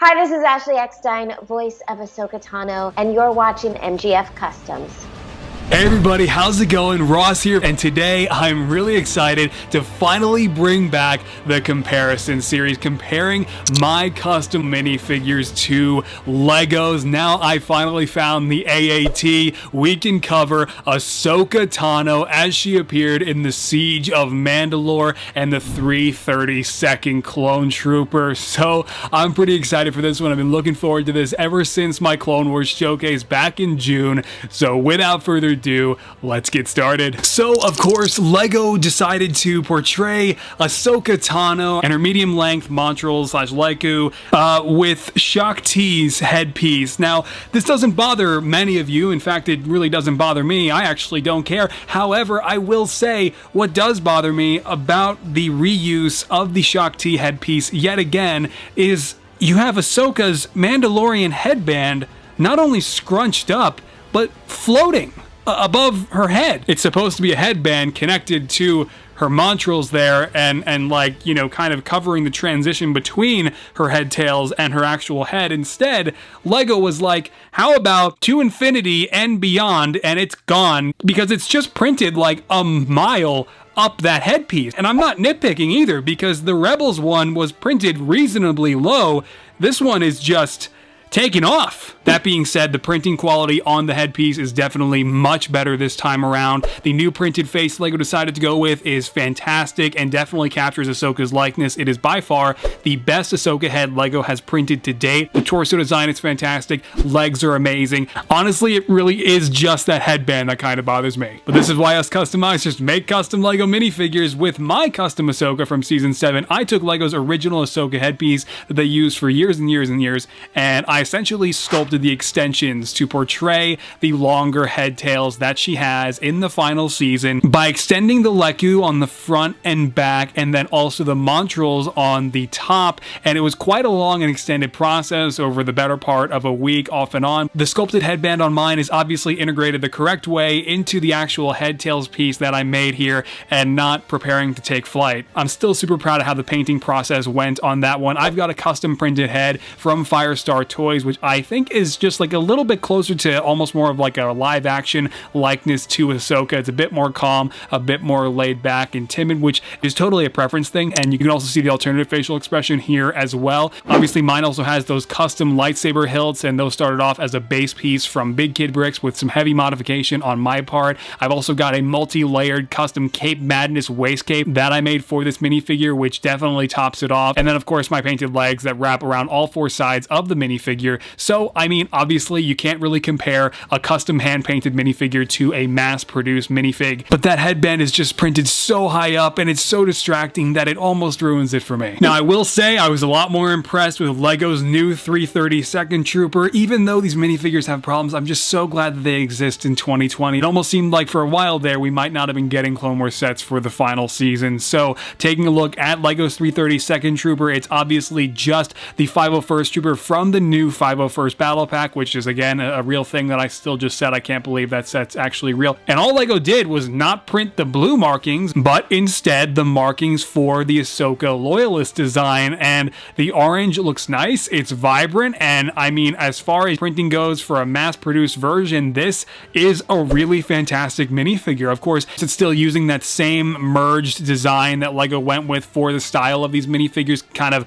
Hi, this is Ashley Eckstein, voice of Ahsoka Tano, and you're watching MGF Customs. Hey everybody, how's it going? Ross here, and today I'm really excited to finally bring back the comparison series, comparing my custom minifigures to Legos. Now I finally found the AAT. We can cover Ahsoka Tano as she appeared in the Siege of Mandalore and the 332nd Clone Trooper. So I'm pretty excited for this one. I've been looking forward to this ever since my Clone Wars showcase back in June. So without further ado, let's get started. So of course, Lego decided to portray Ahsoka Tano and her medium length Montreal / Leicu with Shaak Ti's headpiece. Now, this doesn't bother many of you. In fact, it really doesn't bother me. I actually don't care. However, I will say what does bother me about the reuse of the Shaak Ti headpiece yet again is you have Ahsoka's Mandalorian headband not only scrunched up, but floating above her head. It's supposed to be a headband connected to her montrals there and like, you know, kind of covering the transition between her head tails and her actual head. Instead, Lego was like, how about to infinity and beyond, and it's gone because it's just printed like a mile up that headpiece. And I'm not nitpicking either because the Rebels one was printed reasonably low. This one is just taking off. That being said, the printing quality on the headpiece is definitely much better this time around. The new printed face Lego decided to go with is fantastic and definitely captures Ahsoka's likeness. It is by far the best Ahsoka head Lego has printed to date. The torso design is fantastic. Legs are amazing. Honestly, it really is just that headband that kind of bothers me. But this is why us customizers make custom Lego minifigures. With my custom Ahsoka from season 7, I took Lego's original Ahsoka headpiece that they used for years and years and years, and I essentially sculpted the extensions to portray the longer head tails that she has in the final season by extending the Leicu on the front and back, and then also the Montrals on the top. And it was quite a long and extended process over the better part of a week off and on. The sculpted headband on mine is obviously integrated the correct way into the actual head tails piece that I made here and not preparing to take flight. I'm still super proud of how the painting process went on that one. I've got a custom printed head from Firestar Toys, which I think is just like a little bit closer to almost more of like a live action likeness to Ahsoka. It's a bit more calm, a bit more laid back and timid, which is totally a preference thing. And you can also see the alternative facial expression here as well. Obviously, mine also has those custom lightsaber hilts, and those started off as a base piece from Big Kid Bricks with some heavy modification on my part. I've also got a multi-layered custom Cape Madness waist cape that I made for this minifigure, which definitely tops it off. And then of course my painted legs that wrap around all four sides of the minifigure. So, I mean, obviously you can't really compare a custom hand-painted minifigure to a mass-produced minifig, but that headband is just printed so high up and it's so distracting that it almost ruins it for me. Now, I will say I was a lot more impressed with Lego's new 332nd Trooper. Even though these minifigures have problems, I'm just so glad that they exist in 2020. It almost seemed like for a while there we might not have been getting Clone Wars sets for the final season. So, taking a look at Lego's 332nd Trooper, it's obviously just the 501st Trooper from the new 501st Battle Pack, which is again a real thing that I still just said I can't believe that set's actually real. And all Lego did was not print the blue markings, but instead the markings for the Ahsoka Loyalist design. And the orange looks nice, it's vibrant, and I mean, as far as printing goes for a mass-produced version, this is a really fantastic minifigure. Of course, it's still using that same merged design that Lego went with for the style of these minifigures, kind of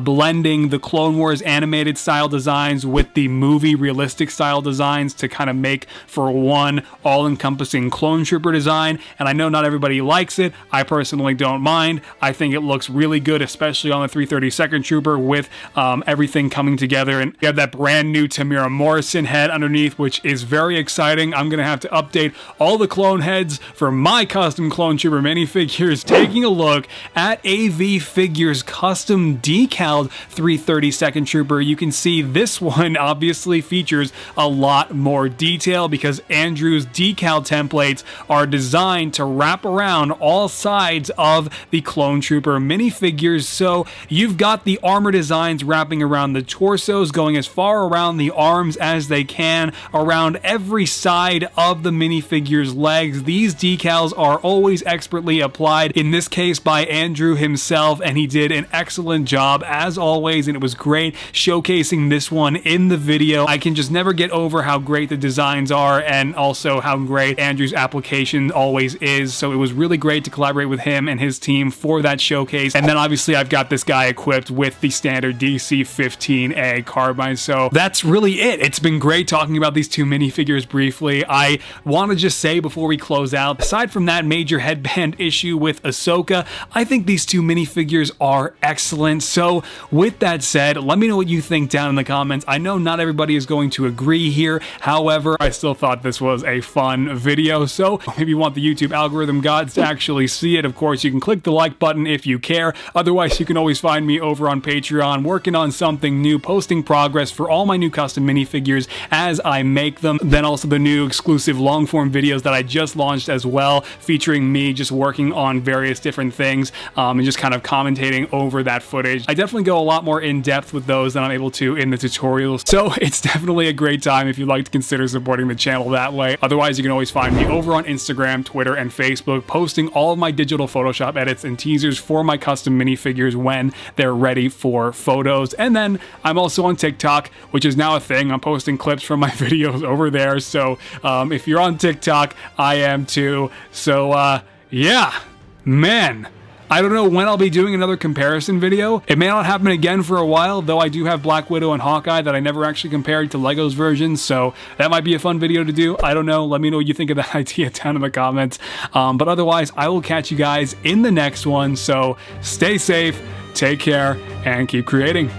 blending the Clone Wars animated style designs with the movie realistic style designs to kind of make for one all-encompassing Clone Trooper design. And I know not everybody likes it. I personally don't mind. I think it looks really good, especially on the 332nd Trooper with everything coming together. And we have that brand new Tamira Morrison head underneath, which is very exciting. I'm going to have to update all the clone heads for my custom Clone Trooper minifigures. Taking a look at AV Figures custom decaled 332nd Trooper, you can see this one obviously features a lot more detail because Andrew's decal templates are designed to wrap around all sides of the Clone Trooper minifigures. So you've got the armor designs wrapping around the torsos, going as far around the arms as they can, around every side of the minifigure's legs. These decals are always expertly applied, in this case by Andrew himself, and he did an excellent job as always, and it was great showcasing this one in the video. I can just never get over how great the designs are and also how great Andrew's application always is. So it was really great to collaborate with him and his team for that showcase. And then obviously I've got this guy equipped with the standard DC-15A carbine. So that's really it. It's been great talking about these two minifigures briefly. I want to just say before we close out, aside from that major headband issue with Ahsoka, I think these two minifigures are excellent. So with that said, let me know what you think down in the comments. I know not everybody is going to agree here. However, I still thought this was a fun video. So if you want the YouTube algorithm gods to actually see it, of course, you can click the like button if you care. Otherwise, you can always find me over on Patreon working on something new, posting progress for all my new custom minifigures as I make them. Then also the new exclusive long form videos that I just launched as well, featuring me just working on various different things and just kind of commentating over that footage. I definitely go a lot more in depth with those than I'm able to in the tutorials. So it's definitely a great time if you'd like to consider supporting the channel that way. Otherwise, you can always find me over on Instagram, Twitter, and Facebook, posting all of my digital Photoshop edits and teasers for my custom minifigures when they're ready for photos. And then I'm also on TikTok, which is now a thing. I'm posting clips from my videos over there. So if you're on TikTok, I am too. So yeah, man. I don't know when I'll be doing another comparison video. It may not happen again for a while, though I do have Black Widow and Hawkeye that I never actually compared to Lego's version, so that might be a fun video to do. I don't know. Let me know what you think of that idea down in the comments. But otherwise, I will catch you guys in the next one, so stay safe, take care, and keep creating.